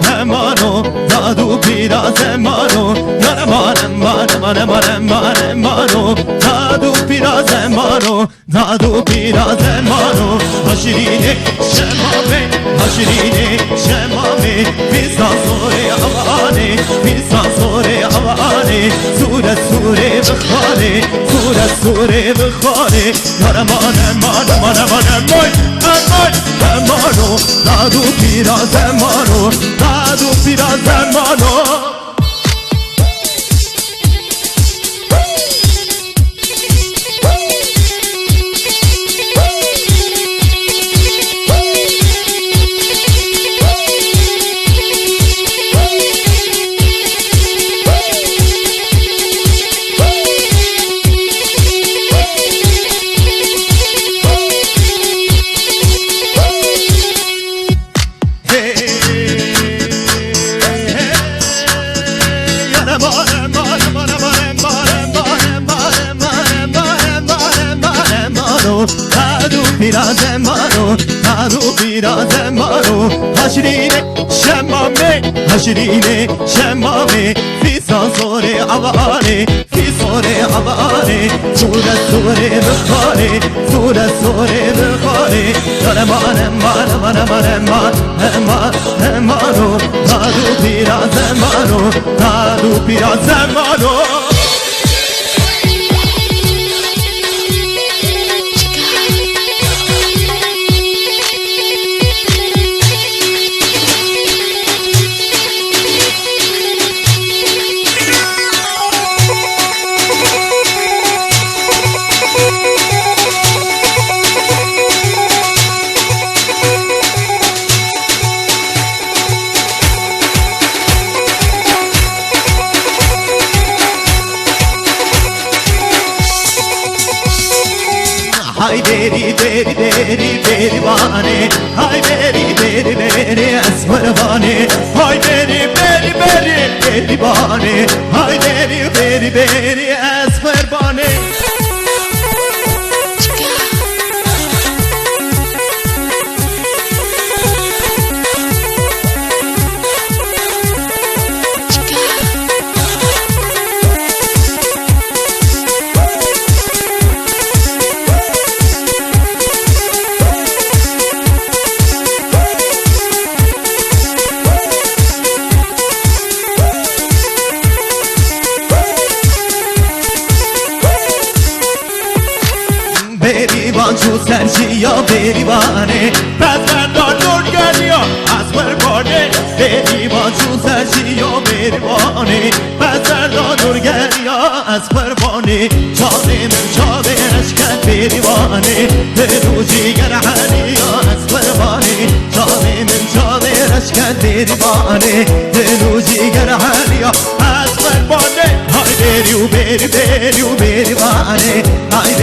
همانو دادو پیرا زمانو منو دادو پیرا زمانو هاشرینه شمامه بیزان سوره اوانه سوره بخاره همانو دادو پیرا زمانو دادو پیرا زمانو هاشرینه شمامه فیسان سوره اوانه سوره بخاره همانو دادو پیرا زمانو Hay beri bane hay beri asmar bane hay beri bane hay beri asmar bane بریوان چو سرشیا بریوانه پسندان نورگریا از بربانه بریوان چو سرشیا بریوانه پسندان نورگریا از بربانه چاله من چاله اشکن بریوانه دلو جیگر حالیا از بربانه چاله من چاله اشکن بریوانه دلو جیگر حالیا از بربانه های بری بانه های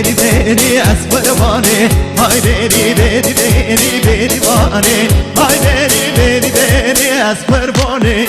بری اسبربانه های بری بانه های بری اسبربانه